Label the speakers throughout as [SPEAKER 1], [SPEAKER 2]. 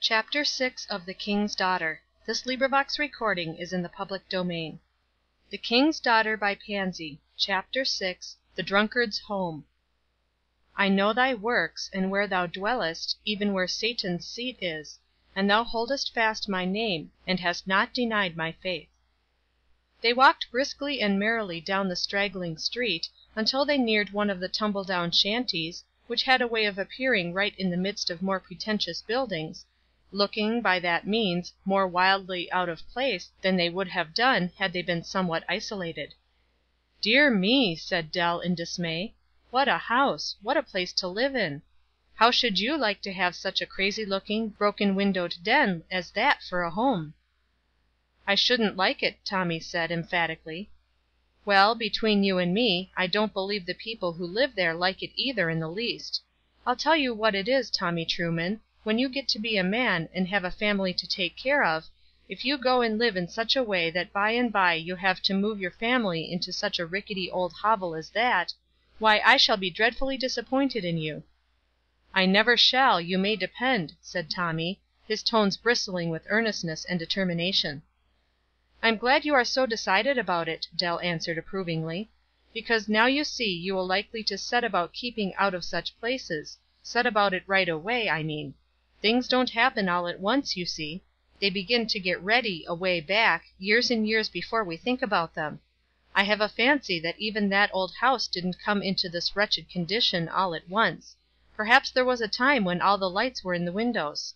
[SPEAKER 1] Chapter 6 of The King's Daughter. The King's Daughter by Pansy. Chapter 6. The Drunkard's Home. I know thy works, and where thou dwellest, even where Satan's seat is, and thou holdest fast my name, and hast not denied my faith. They walked briskly and merrily down the straggling street, until they neared one of the tumble-down shanties, which had a way of appearing right in the midst of more pretentious buildings, looking, by that means, more wildly out of place than they would have done had they been somewhat isolated. "Dear me!" said Dell in dismay. "What a house! What a place to live in! How should you like to have such a crazy-looking, broken-windowed den as that for a home?" "I shouldn't like it," Tommy said, emphatically. "Well, between you and me, I don't believe the people who live there like it either in the least. I'll tell you what it is, Tommy Truman, when you get to be a man, and have a family to take care of, if you go and live in such a way that by and by you have to move your family into such a rickety old hovel as that, why I shall be dreadfully disappointed in you." "I never shall, you may depend," said Tommy, his tones bristling with earnestness and determination. "I'm glad you are so decided about it," Dell answered approvingly, "because now you see you will likely to set about keeping out of such places; set about it right away, I mean. Things don't happen all at once, you see. They begin to get ready away back, years and years before we think about them. I have a fancy that even that old house didn't come into this wretched condition all at once. Perhaps there was a time when all the lights were in the windows."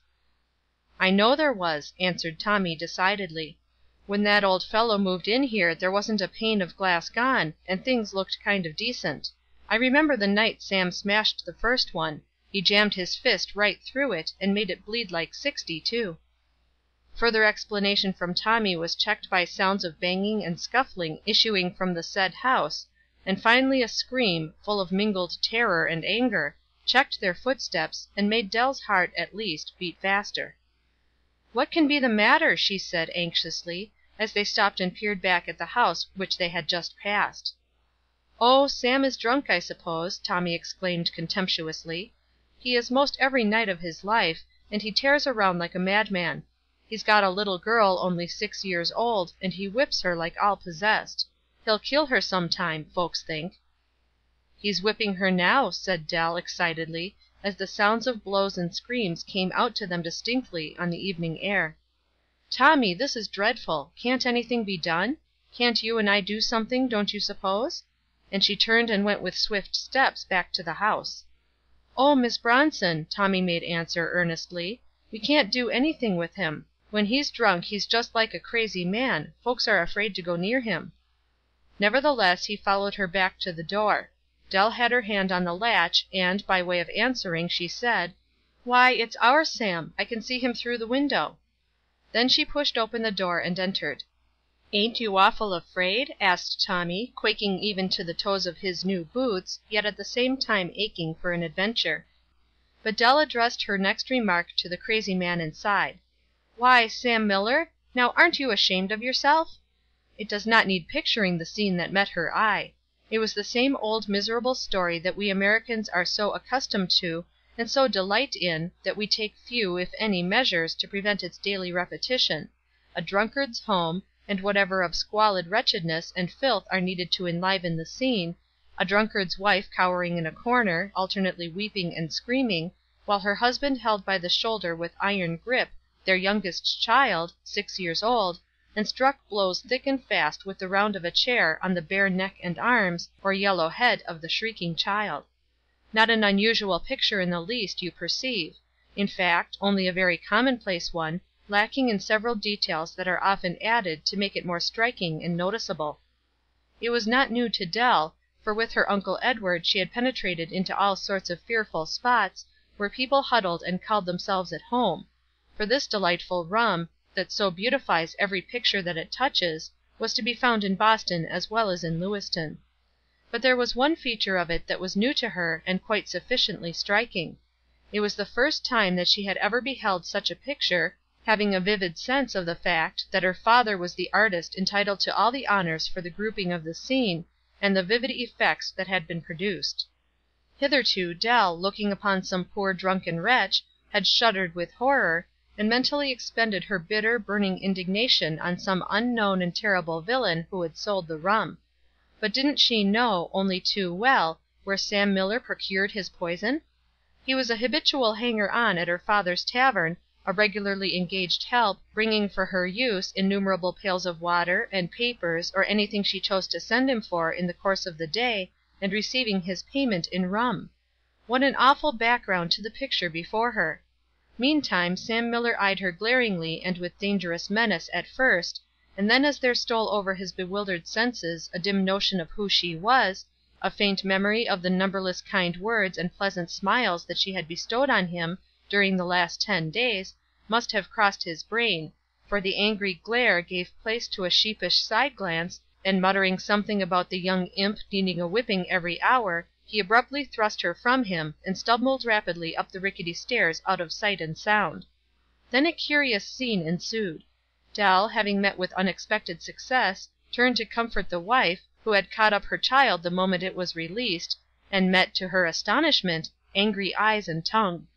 [SPEAKER 1] "I know there was," answered Tommy, decidedly. "When that old fellow moved in here there wasn't a pane of glass gone, and things looked kind of decent. I remember the night Sam smashed the first one. He jammed his fist right through it, and made it bleed like 60, too." Further explanation from Tommy was checked by sounds of banging and scuffling issuing from the said house, and finally a scream, full of mingled terror and anger, checked their footsteps, and made Dell's heart, at least, beat faster. "What can be the matter?" she said, anxiously, as they stopped and peered back at the house which they had just passed. "Oh, Sam is drunk, I suppose," Tommy exclaimed, contemptuously. "He is most every night of his life, and he tears around like a madman. He's got a little girl only 6 years old, and he whips her like all possessed. He'll kill her some time, folks think." "He's whipping her now," said Dell, excitedly, as the sounds of blows and screams came out to them distinctly on the evening air. "Tommy, this is dreadful. Can't anything be done? Can't you and I do something, don't you suppose?" And she turned and went with swift steps back to the house. "Oh, Miss Bronson," Tommy made answer, earnestly, "we can't do anything with him. When he's drunk he's just like a crazy man; folks are afraid to go near him." Nevertheless, he followed her back to the door. Dell had her hand on the latch, and, by way of answering, she said: "Why, it's our Sam. I can see him through the window." Then she pushed open the door and entered. "Ain't you awful afraid?" asked Tommy, quaking even to the toes of his new boots, yet at the same time aching for an adventure. But Dell addressed her next remark to the crazy man inside: "Why, Sam Miller? Now, aren't you ashamed of yourself?" It does not need picturing the scene that met her eye. It was the same old miserable story that we Americans are so accustomed to, and so delight in, that we take few, if any, measures to prevent its daily repetition: a drunkard's home, and whatever of squalid wretchedness and filth are needed to enliven the scene, a drunkard's wife cowering in a corner, alternately weeping and screaming, while her husband held by the shoulder with iron grip their youngest child, 6 years old, and struck blows thick and fast with the round of a chair on the bare neck and arms, or yellow head of the shrieking child. Not an unusual picture in the least, you perceive; in fact, only a very commonplace one, lacking in several details that are often added to make it more striking and noticeable. It was not new to Dell, for with her Uncle Edward she had penetrated into all sorts of fearful spots, where people huddled and called themselves at home; for this delightful rum, that so beautifies every picture that it touches, was to be found in Boston as well as in Lewiston. But there was one feature of it that was new to her, and quite sufficiently striking. It was the first time that she had ever beheld such a picture, having a vivid sense of the fact that her father was the artist entitled to all the honors for the grouping of the scene, and the vivid effects that had been produced. Hitherto Dell, looking upon some poor drunken wretch, had shuddered with horror, and mentally expended her bitter, burning indignation on some unknown and terrible villain who had sold the rum. But didn't she know, only too well, where Sam Miller procured his poison? He was a habitual hanger-on at her father's tavern, a regularly engaged help, bringing for her use innumerable pails of water, and papers, or anything she chose to send him for in the course of the day, and receiving his payment in rum. What an awful background to the picture before her! Meantime Sam Miller eyed her glaringly and with dangerous menace at first, and then as there stole over his bewildered senses a dim notion of who she was, a faint memory of the numberless kind words and pleasant smiles that she had bestowed on him during the last 10 days, must have crossed his brain, for the angry glare gave place to a sheepish side glance, and muttering something about the young imp needing a whipping every hour, he abruptly thrust her from him, and stumbled rapidly up the rickety stairs out of sight and sound. Then a curious scene ensued. Dell, having met with unexpected success, turned to comfort the wife, who had caught up her child the moment it was released, and met, to her astonishment, angry eyes and tongue.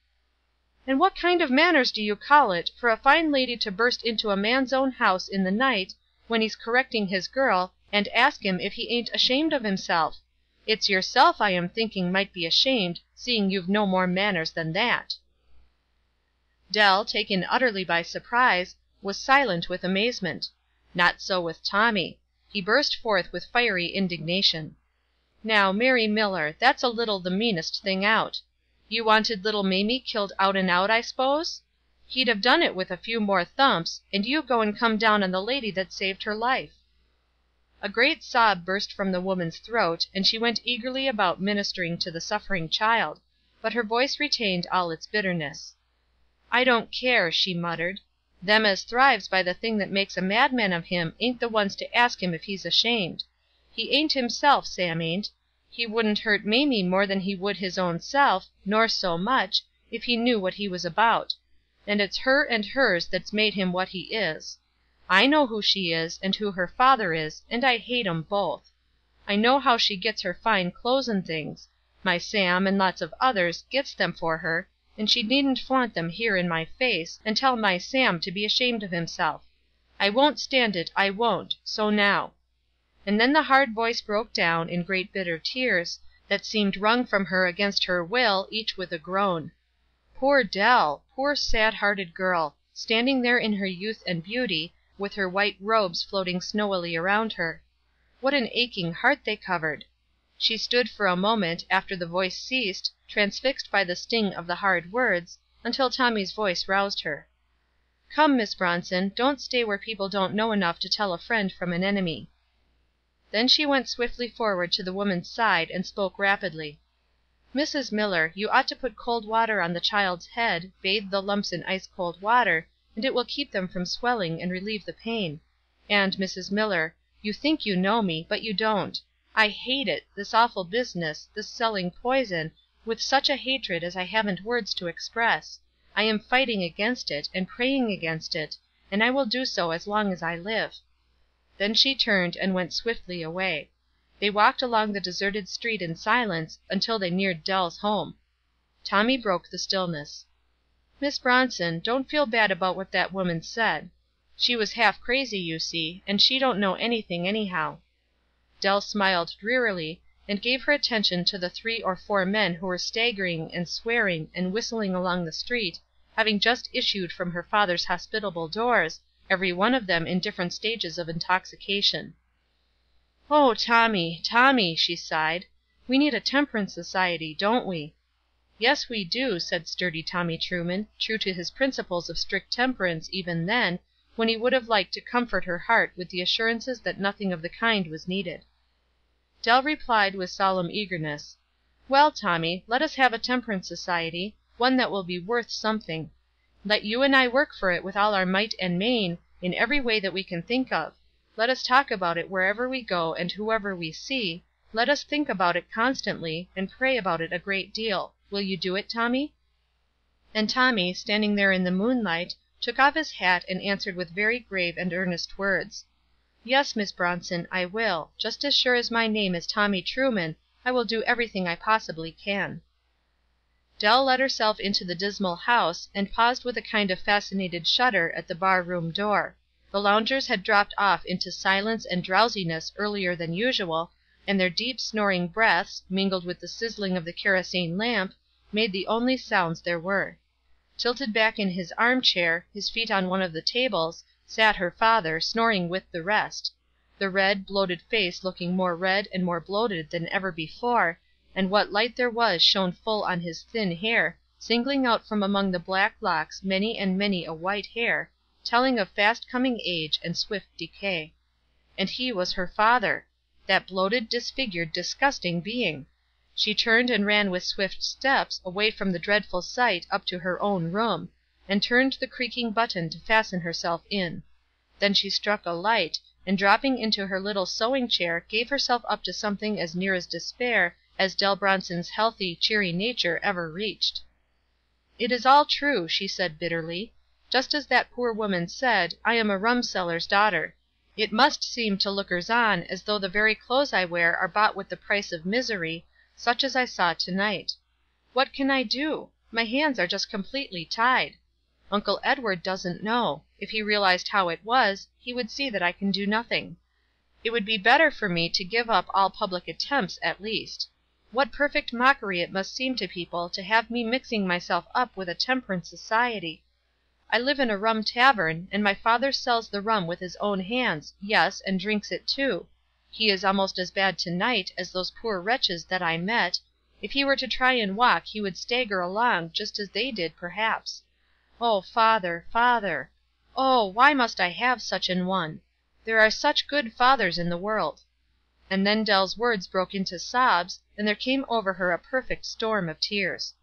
[SPEAKER 1] "And what kind of manners do you call it, for a fine lady to burst into a man's own house in the night, when he's correcting his girl, and ask him if he ain't ashamed of himself? It's yourself I am thinking might be ashamed, seeing you've no more manners than that." Dell, taken utterly by surprise, was silent with amazement. Not so with Tommy. He burst forth with fiery indignation. "Now, Mary Miller, that's a little the meanest thing out. You wanted little Mamie killed out and out, I s'pose? He'd have done it with a few more thumps, and you go and come down on the lady that saved her life." A great sob burst from the woman's throat, and she went eagerly about ministering to the suffering child, but her voice retained all its bitterness. "I don't care," she muttered. "Them as thrives by the thing that makes a madman of him ain't the ones to ask him if he's ashamed. He ain't himself, Sam ain't. He wouldn't hurt Mamie more than he would his own self, nor so much, if he knew what he was about. And it's her and hers that's made him what he is. I know who she is, and who her father is, and I hate 'em both. I know how she gets her fine clothes and things. My Sam, and lots of others, gets them for her, and she needn't flaunt them here in my face, and tell my Sam to be ashamed of himself. I won't stand it, I won't, so now." And then the hard voice broke down in great bitter tears, that seemed wrung from her against her will, each with a groan. Poor Dell! Poor sad-hearted girl, standing there in her youth and beauty, with her white robes floating snowily around her. What an aching heart they covered! She stood for a moment, after the voice ceased, transfixed by the sting of the hard words, until Tommy's voice roused her. "Come, Miss Bronson, don't stay where people don't know enough to tell a friend from an enemy." Then she went swiftly forward to the woman's side, and spoke rapidly. "Mrs. Miller, you ought to put cold water on the child's head, bathe the lumps in ice-cold water, and it will keep them from swelling, and relieve the pain. And, Mrs. Miller, you think you know me, but you don't. I hate it, this awful business, this selling poison, with such a hatred as I haven't words to express. I am fighting against it, and praying against it, and I will do so as long as I live." Then she turned, and went swiftly away. They walked along the deserted street in silence, until they neared Dell's home. Tommy broke the stillness. "Miss Bronson, don't feel bad about what that woman said. She was half crazy, you see, and she don't know anything anyhow." Dell smiled drearily, and gave her attention to the 3 or 4 men who were staggering and swearing and whistling along the street, having just issued from her father's hospitable doors, every one of them in different stages of intoxication. "Oh, Tommy, Tommy," she sighed, "we need a temperance society, don't we?" "Yes, we do," said sturdy Tommy Truman, true to his principles of strict temperance even then, when he would have liked to comfort her heart with the assurances that nothing of the kind was needed. Dell replied with solemn eagerness: "Well, Tommy, let us have a temperance society, one that will be worth something. Let you and I work for it with all our might and main, in every way that we can think of. Let us talk about it wherever we go and whoever we see, let us think about it constantly, and pray about it a great deal. Will you do it, Tommy?" And Tommy, standing there in the moonlight, took off his hat and answered with very grave and earnest words: "Yes, Miss Bronson, I will. Just as sure as my name is Tommy Truman, I will do everything I possibly can." Dell let herself into the dismal house, and paused with a kind of fascinated shudder at the bar room door. The loungers had dropped off into silence and drowsiness earlier than usual, and their deep snoring breaths, mingled with the sizzling of the kerosene lamp, made the only sounds there were. Tilted back in his armchair, his feet on one of the tables, sat her father, snoring with the rest; the red, bloated face looking more red and more bloated than ever before, and what light there was shone full on his thin hair, singling out from among the black locks many and many a white hair, telling of fast coming age and swift decay. And he was her father! That bloated, disfigured, disgusting being! She turned and ran with swift steps away from the dreadful sight up to her own room, and turned the creaking button to fasten herself in. Then she struck a light, and dropping into her little sewing chair gave herself up to something as near as despair as Dell Bronson's healthy, cheery nature ever reached. "It is all true," she said bitterly. "Just as that poor woman said, I am a rumseller's daughter. It must seem to lookers on as though the very clothes I wear are bought with the price of misery, such as I saw to night. What can I do? My hands are just completely tied. Uncle Edward doesn't know. If he realized how it was, he would see that I can do nothing. It would be better for me to give up all public attempts, at least. What perfect mockery it must seem to people to have me mixing myself up with a temperance society. I live in a rum tavern, and my father sells the rum with his own hands, yes, and drinks it too. He is almost as bad to-night as those poor wretches that I met. If he were to try and walk he would stagger along, just as they did, perhaps. Oh, father, father! Oh, why must I have such an one? There are such good fathers in the world." And then Dell's words broke into sobs, and there came over her a perfect storm of tears.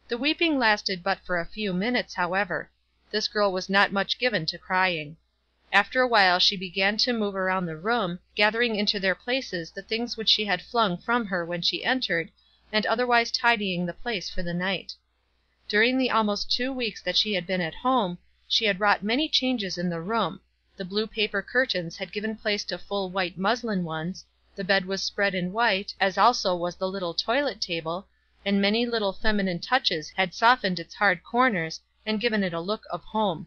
[SPEAKER 1] The weeping lasted but for a few minutes, however. This girl was not much given to crying. After a while she began to move around the room, gathering into their places the things which she had flung from her when she entered, and otherwise tidying the place for the night. During the almost 2 weeks that she had been at home, she had wrought many changes in the room. The blue paper curtains had given place to full white muslin ones, the bed was spread in white, as also was the little toilet table, and many little feminine touches had softened its hard corners, and given it a look of home.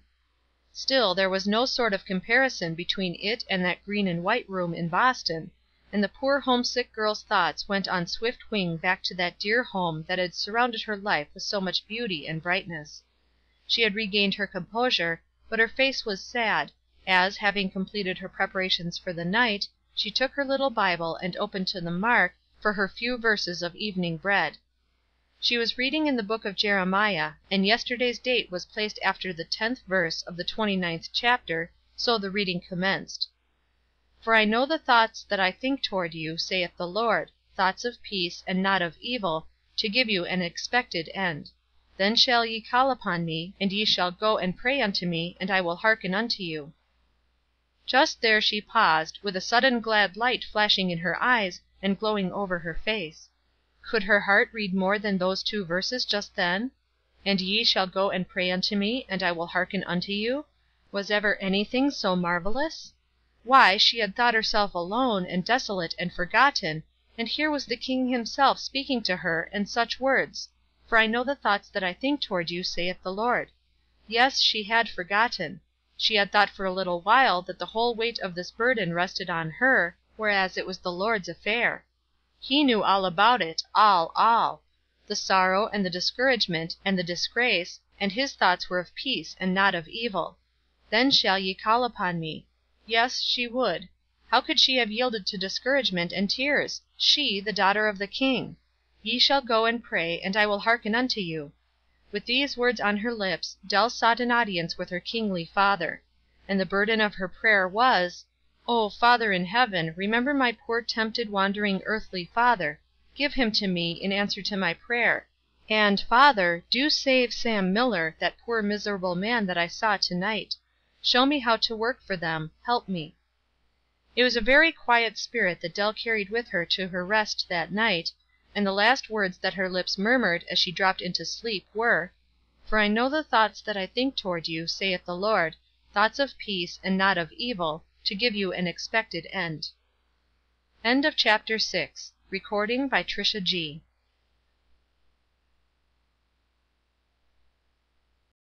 [SPEAKER 1] Still, there was no sort of comparison between it and that green and white room in Boston, and the poor homesick girl's thoughts went on swift wing back to that dear home that had surrounded her life with so much beauty and brightness. She had regained her composure, but her face was sad, as, having completed her preparations for the night, she took her little Bible and opened to the mark for her few verses of evening bread. She was reading in the book of Jeremiah, and yesterday's date was placed after the 10th verse of the 29th chapter, so the reading commenced. "For I know the thoughts that I think toward you, saith the Lord, thoughts of peace, and not of evil, to give you an expected end. Then shall ye call upon me, and ye shall go and pray unto me, and I will hearken unto you." Just there she paused, with a sudden glad light flashing in her eyes and glowing over her face. Could her heart read more than those 2 verses just then? "And ye shall go and pray unto me, and I will hearken unto you"? Was ever anything so marvelous? Why, she had thought herself alone, and desolate, and forgotten, and here was the King himself speaking to her, and such words: "For I know the thoughts that I think toward you, saith the Lord." Yes, she had forgotten. She had thought for a little while that the whole weight of this burden rested on her, whereas it was the Lord's affair. He knew all about it, all. The sorrow, and the discouragement, and the disgrace, and his thoughts were of peace, and not of evil. Then shall ye call upon me. Yes, she would. How could she have yielded to discouragement and tears? She, the daughter of the King! "Ye shall go and pray, and I will hearken unto you." With these words on her lips, Dell sought an audience with her kingly Father. And the burden of her prayer was: "Oh, Father in heaven, remember my poor tempted, wandering earthly father. Give him to me, in answer to my prayer. And, Father, do save Sam Miller, that poor miserable man that I saw to night. Show me how to work for them. Help me." It was a very quiet spirit that Dell carried with her to her rest that night, and the last words that her lips murmured as she dropped into sleep were: "For I know the thoughts that I think toward you, saith the Lord, thoughts of peace, and not of evil, to give you an expected end." End of Chapter 6. Recording by TriciaG.